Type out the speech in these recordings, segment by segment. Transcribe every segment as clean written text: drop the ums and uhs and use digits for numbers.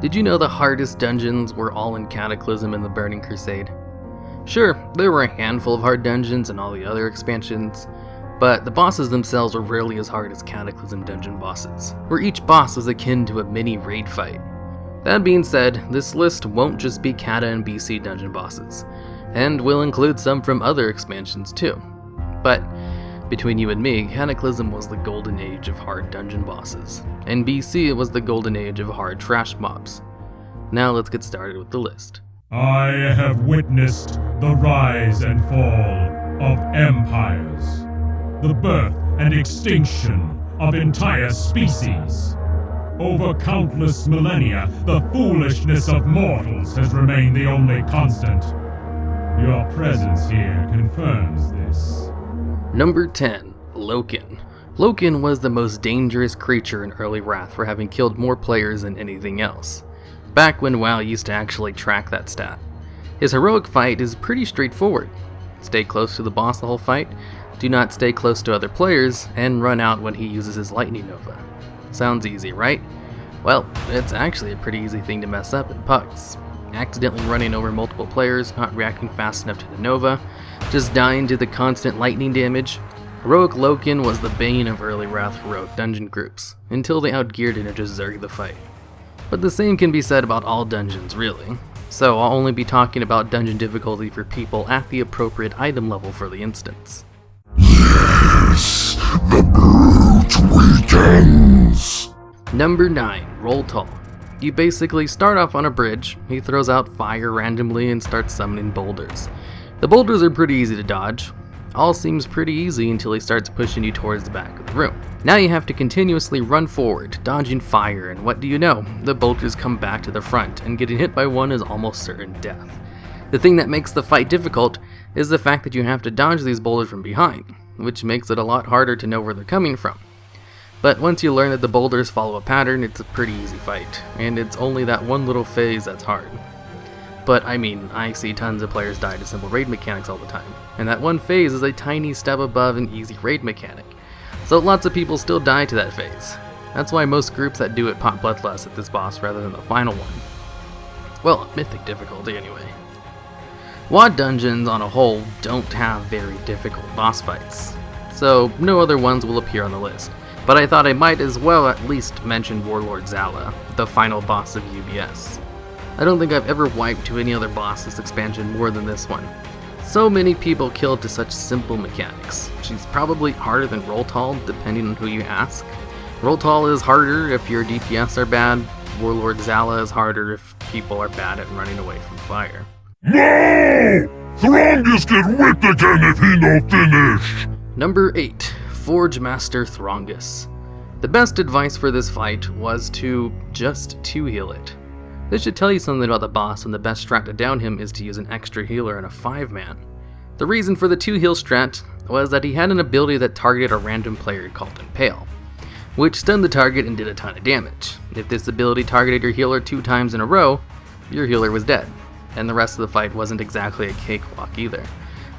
Did you know the hardest dungeons were all in Cataclysm and the Burning Crusade? Sure, there were a handful of hard dungeons in all the other expansions, but the bosses themselves were rarely as hard as Cataclysm dungeon bosses, where each boss was akin to a mini raid fight. That being said, this list won't just be cata and BC dungeon bosses, and will include some from other expansions too. But between you and me, Cataclysm was the golden age of hard dungeon bosses, and BC was the golden age of hard trash mobs. Now let's get started with the list. I have witnessed the rise and fall of empires, the birth and extinction of entire species. Over countless millennia, the foolishness of mortals has remained the only constant. Your presence here confirms this. Number 10. Loken. Loken was the most dangerous creature in early Wrath for having killed more players than anything else, back when WoW used to actually track that stat. His heroic fight is pretty straightforward. Stay close to the boss the whole fight, do not stay close to other players, and run out when he uses his lightning nova. Sounds easy, right? Well, it's actually a pretty easy thing to mess up in pugs. Accidentally running over multiple players, not reacting fast enough to the nova, just dying to the constant lightning damage. Heroic Loken was the bane of early Wrath heroic dungeon groups, until they outgeared it and just zerged the fight. But the same can be said about all dungeons, really. So I'll only be talking about dungeon difficulty for people at the appropriate item level for the instance. Yes, the brute weakens. Number 9. Roltall. You basically start off on a bridge, he throws out fire randomly and starts summoning boulders. The boulders are pretty easy to dodge. All seems pretty easy until he starts pushing you towards the back of the room. Now you have to continuously run forward, dodging fire, and what do you know? The boulders come back to the front, and getting hit by one is almost certain death. The thing that makes the fight difficult is the fact that you have to dodge these boulders from behind, which makes it a lot harder to know where they're coming from. But once you learn that the boulders follow a pattern, it's a pretty easy fight, and it's only that one little phase that's hard. But I mean, I see tons of players die to simple raid mechanics all the time, and that one phase is a tiny step above an easy raid mechanic. So lots of people still die to that phase. That's why most groups that do it pop bloodlust at this boss rather than the final one. Well, mythic difficulty anyway. WoD dungeons on a whole don't have very difficult boss fights, so no other ones will appear on the list. But I thought I might as well at least mention Warlord Zael, the final boss of UBS. I don't think I've ever wiped to any other boss this expansion more than this one. So many people killed to such simple mechanics. She's probably harder than Roltall, depending on who you ask. Roltall is harder if your DPS are bad. Warlord Zael is harder if people are bad at running away from fire. No! Throngus get whipped again if he no finish! Number 8. Forgemaster Throngus. The best advice for this fight was to just 2-heal it. This should tell you something about the boss, and the best strat to down him is to use an extra healer and a 5-man. The reason for the 2-heal strat was that he had an ability that targeted a random player called Impale, which stunned the target and did a ton of damage. If this ability targeted your healer 2 times in a row, your healer was dead, and the rest of the fight wasn't exactly a cakewalk either.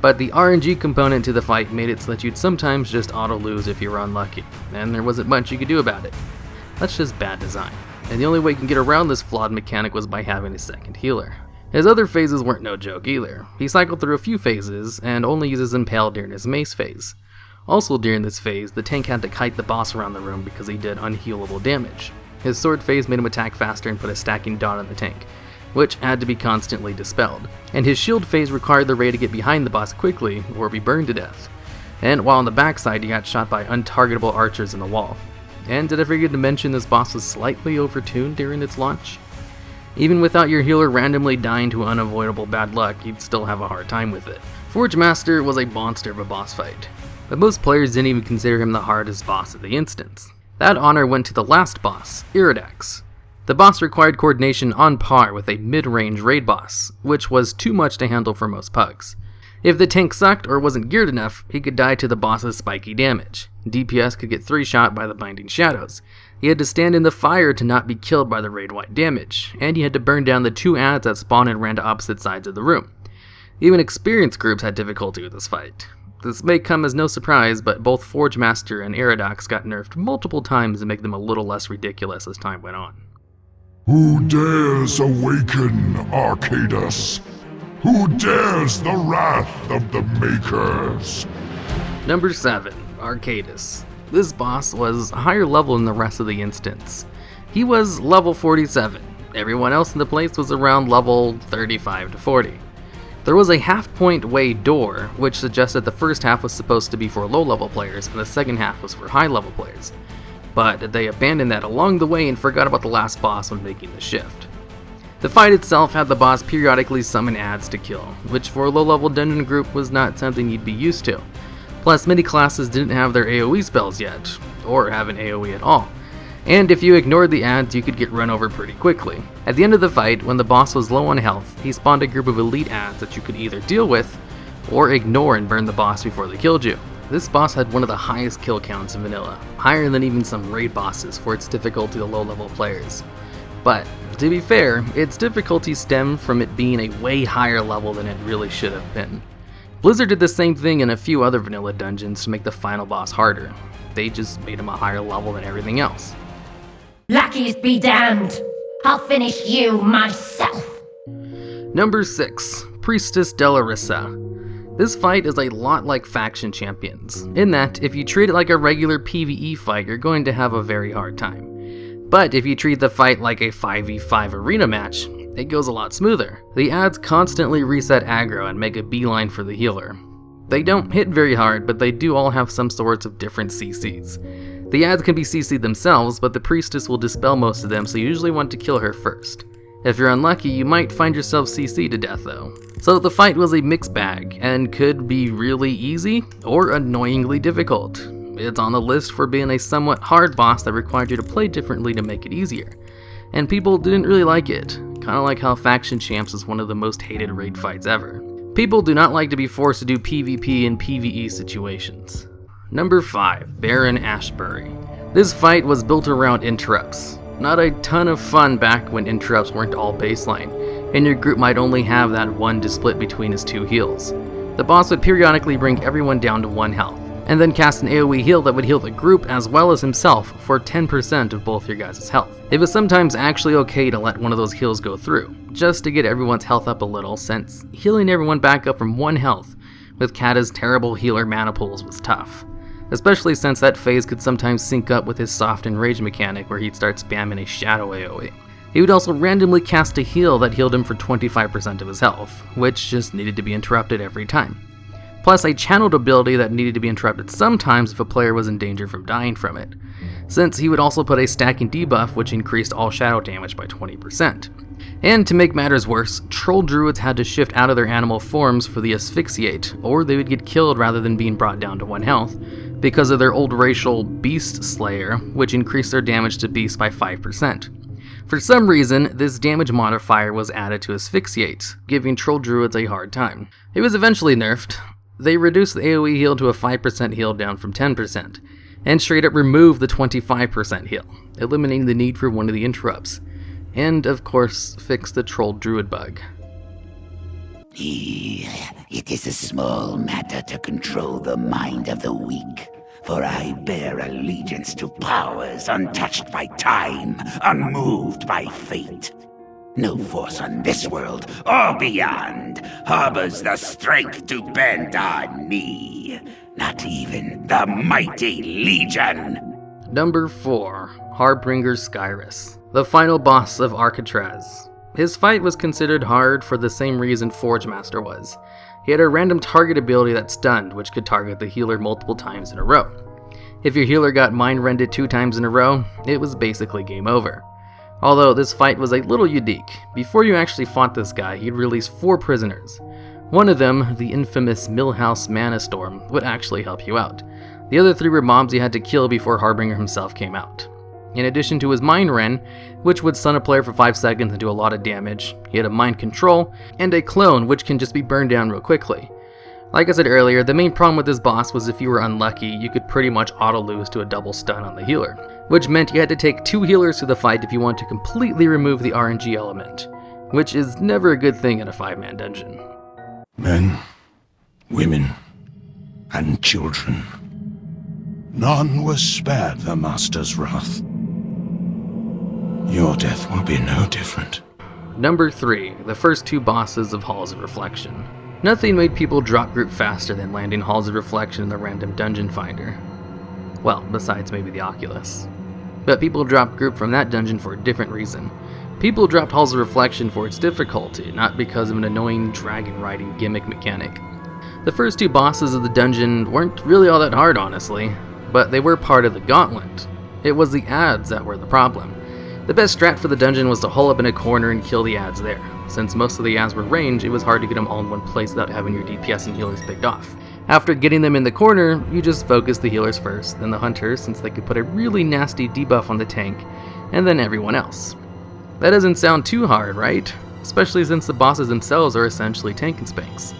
But the RNG component to the fight made it so that you'd sometimes just auto-lose if you were unlucky, and there wasn't much you could do about it. That's just bad design, and the only way you can get around this flawed mechanic was by having a second healer. His other phases weren't no joke either. He cycled through a few phases, and only uses Impale during his mace phase. Also during this phase, the tank had to kite the boss around the room because he did unhealable damage. His sword phase made him attack faster and put a stacking dot on the tank, which had to be constantly dispelled. And his shield phase required the raid to get behind the boss quickly or be burned to death. And while on the backside, he got shot by untargetable archers in the wall. And did I forget to mention this boss was slightly overtuned during its launch? Even without your healer randomly dying to unavoidable bad luck, you'd still have a hard time with it. Forgemaster was a monster of a boss fight, but most players didn't even consider him the hardest boss of the instance. That honor went to the last boss, Erudax. The boss required coordination on par with a mid-range raid boss, which was too much to handle for most pugs. If the tank sucked or wasn't geared enough, he could die to the boss's spiky damage. DPS could get 3-shot by the Binding Shadows. He had to stand in the fire to not be killed by the raid-wide damage, and he had to burn down the 2 adds that spawned and ran to opposite sides of the room. Even experienced groups had difficulty with this fight. This may come as no surprise, but both Forgemaster and Erudax got nerfed multiple times to make them a little less ridiculous as time went on. Who dares awaken Arcadus? Who dares the wrath of the Makers? Number 7, Arcadus. This boss was higher level than the rest of the instance. He was level 47. Everyone else in the place was around level 35 to 40. There was a half-point way door, which suggested the first half was supposed to be for low-level players and the second half was for high-level players. But they abandoned that along the way and forgot about the last boss when making the shift. The fight itself had the boss periodically summon adds to kill, which for a low-level dungeon group was not something you'd be used to. Plus, many classes didn't have their AoE spells yet, or have an AoE at all. And if you ignored the adds, you could get run over pretty quickly. At the end of the fight, when the boss was low on health, he spawned a group of elite adds that you could either deal with, or ignore and burn the boss before they killed you. This boss had one of the highest kill counts in vanilla, higher than even some raid bosses for its difficulty to low-level players. But, to be fair, its difficulty stemmed from it being a way higher level than it really should have been. Blizzard did the same thing in a few other vanilla dungeons to make the final boss harder. They just made him a higher level than everything else. Lackeys be damned! I'll finish you myself! Number 6, Priestess Delrissa. This fight is a lot like faction champions, in that if you treat it like a regular PvE fight, you're going to have a very hard time. But if you treat the fight like a 5v5 arena match, it goes a lot smoother. The adds constantly reset aggro and make a beeline for the healer. They don't hit very hard, but they do all have some sorts of different CCs. The adds can be CC'd themselves, but the priestess will dispel most of them, so you usually want to kill her first. If you're unlucky, you might find yourself CC'd to death though. So the fight was a mixed bag, and could be really easy, or annoyingly difficult. It's on the list for being a somewhat hard boss that required you to play differently to make it easier. And people didn't really like it, kinda like how Faction Champs is one of the most hated raid fights ever. People do not like to be forced to do PvP in PvE situations. Number 5, Baron Ashbury. This fight was built around interrupts. Not a ton of fun back when interrupts weren't all baseline, and your group might only have that one to split between his two heals. The boss would periodically bring everyone down to 1 health, and then cast an AoE heal that would heal the group as well as himself for 10% of both your guys' health. It was sometimes actually okay to let one of those heals go through, just to get everyone's health up a little, since healing everyone back up from 1 health with Cata's terrible healer mana pools was tough. Especially since that phase could sometimes sync up with his soft and rage mechanic where he'd start spamming a shadow AoE. He would also randomly cast a heal that healed him for 25% of his health, which just needed to be interrupted every time. Plus a channeled ability that needed to be interrupted sometimes if a player was in danger from dying from it, since he would also put a stacking debuff which increased all shadow damage by 20%. And to make matters worse, troll druids had to shift out of their animal forms for the asphyxiate, or they would get killed rather than being brought down to 1 health, because of their old racial Beast Slayer, which increased their damage to beasts by 5%. For some reason, this damage modifier was added to asphyxiate, giving troll druids a hard time. It was eventually nerfed. They reduced the AoE heal to a 5% heal down from 10%, and straight up removed the 25% heal, eliminating the need for one of the interrupts, and of course fixed the troll druid bug. It is a small matter to control the mind of the weak, for I bear allegiance to powers untouched by time, unmoved by fate. No force on this world or beyond harbors the strength to bend our knee, not even the mighty Legion. Number 4, Harbinger Skyriss, the final boss of Arcatraz. His fight was considered hard for the same reason Forgemaster was. He had a random target ability that stunned, which could target the healer multiple times in a row. If your healer got mind-rended 2 times in a row, it was basically game over. Although this fight was a little unique. Before you actually fought this guy, he'd release 4 prisoners. One of them, the infamous Millhouse Mana Storm, would actually help you out. The other 3 were mobs you had to kill before Harbinger himself came out. In addition to his Mind Ren, which would stun a player for 5 seconds and do a lot of damage, he had a Mind Control, and a Clone, which can just be burned down real quickly. Like I said earlier, the main problem with this boss was if you were unlucky, you could pretty much auto-lose to a double stun on the healer, which meant you had to take 2 healers to the fight if you want to completely remove the RNG element, which is never a good thing in a 5-man dungeon. Men, women, and children. None was spared the Master's wrath. Your death will be no different. Number 3, the first 2 bosses of Halls of Reflection. Nothing made people drop group faster than landing Halls of Reflection in the random dungeon finder. Well, besides maybe the Oculus. But people dropped group from that dungeon for a different reason. People dropped Halls of Reflection for its difficulty, not because of an annoying dragon riding gimmick mechanic. The first 2 bosses of the dungeon weren't really all that hard, honestly, but they were part of the gauntlet. It was the ads that were the problem. The best strat for the dungeon was to hole up in a corner and kill the ads there. Since most of the ads were ranged, it was hard to get them all in one place without having your DPS and healers picked off. After getting them in the corner, you just focus the healers first, then the hunters, since they could put a really nasty debuff on the tank, and then everyone else. That doesn't sound too hard, right? Especially since the bosses themselves are essentially tank and spanks.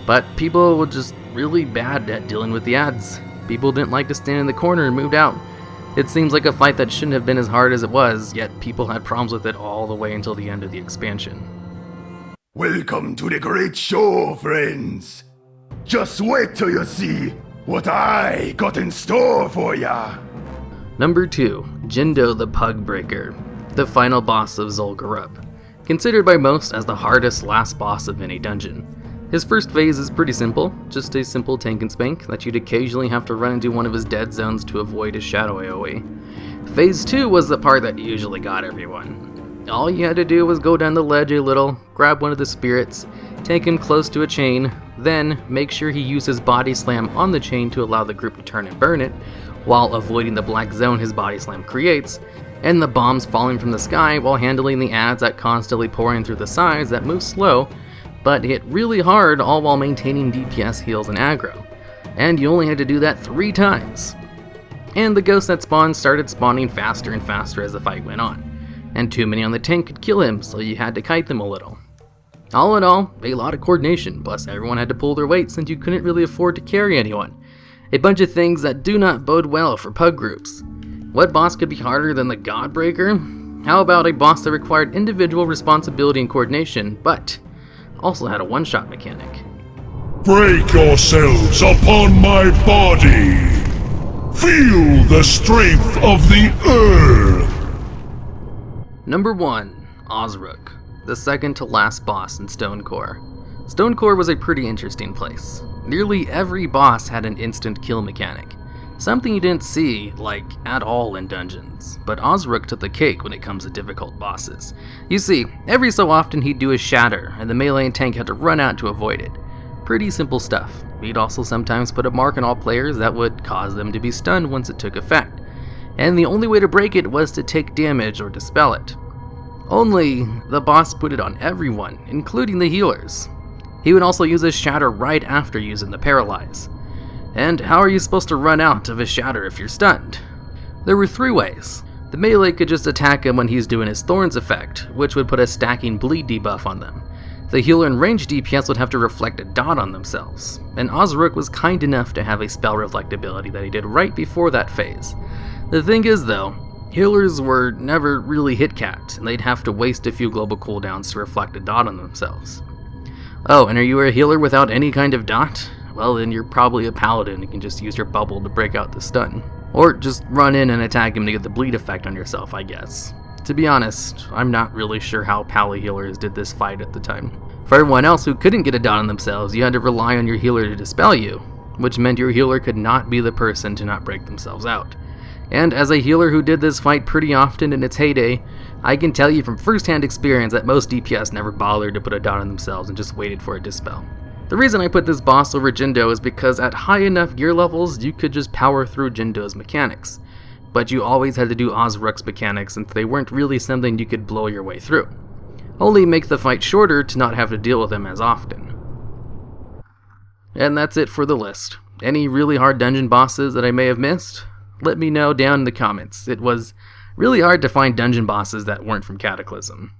But people were just really bad at dealing with the ads. People didn't like to stand in the corner and moved out. It seems like a fight that shouldn't have been as hard as it was, yet people had problems with it all the way until the end of the expansion. Welcome to the great show, friends. Just wait till you see what I got in store for ya. Number 2, Jin'do The Godbreaker, the final boss of Zul'Gurub. Considered by most as the hardest last boss of any dungeon. His first phase is pretty simple, just a simple tank and spank that you'd occasionally have to run into one of his dead zones to avoid his shadow AoE. Phase 2 was the part that usually got everyone. All you had to do was go down the ledge a little, grab one of the spirits, take him close to a chain, then make sure he uses body slam on the chain to allow the group to turn and burn it, while avoiding the black zone his body slam creates, and the bombs falling from the sky while handling the ads that constantly pouring through the sides that move slow, but hit really hard all while maintaining DPS, heals, and aggro. And you only had to do that 3 times. And the ghosts that spawned started spawning faster and faster as the fight went on. And too many on the tank could kill him, so you had to kite them a little. All in all, a lot of coordination, plus everyone had to pull their weight since you couldn't really afford to carry anyone. A bunch of things that do not bode well for pug groups. What boss could be harder than the Godbreaker? How about a boss that required individual responsibility and coordination, but also had a one-shot mechanic? Break yourselves upon my body. Feel the strength of the earth. Number 1, Osrook, the second to last boss in Stonecore. Stonecore was a pretty interesting place. Nearly every boss had an instant kill mechanic. Something you didn't see, like, at all in dungeons, but Osrook took the cake when it comes to difficult bosses. You see, every so often he'd do a shatter, and the melee and tank had to run out to avoid it. Pretty simple stuff. He'd also sometimes put a mark on all players that would cause them to be stunned once it took effect, and the only way to break it was to take damage or dispel it. Only, the boss put it on everyone, including the healers. He would also use a shatter right after using the paralyze. And how are you supposed to run out of a shatter if you're stunned? There were 3 ways. The melee could just attack him when he's doing his Thorns effect, which would put a stacking bleed debuff on them. The healer and ranged DPS would have to reflect a dot on themselves, and Osrook was kind enough to have a spell reflect ability that he did right before that phase. The thing is though, healers were never really hit capped, and they'd have to waste a few global cooldowns to reflect a dot on themselves. Oh, and are you a healer without any kind of dot? Well, then you're probably a paladin and can just use your bubble to break out the stun. Or just run in and attack him to get the bleed effect on yourself, I guess. To be honest, I'm not really sure how pally healers did this fight at the time. For everyone else who couldn't get a dot on themselves, you had to rely on your healer to dispel you, which meant your healer could not be the person to not break themselves out. And as a healer who did this fight pretty often in its heyday, I can tell you from first-hand experience that most DPS never bothered to put a dot on themselves and just waited for a dispel. The reason I put this boss over Jin'do is because at high enough gear levels, you could just power through Jin'do's mechanics. But you always had to do Osrook's mechanics since they weren't really something you could blow your way through. Only make the fight shorter to not have to deal with them as often. And that's it for the list. Any really hard dungeon bosses that I may have missed? Let me know down in the comments. It was really hard to find dungeon bosses that weren't from Cataclysm.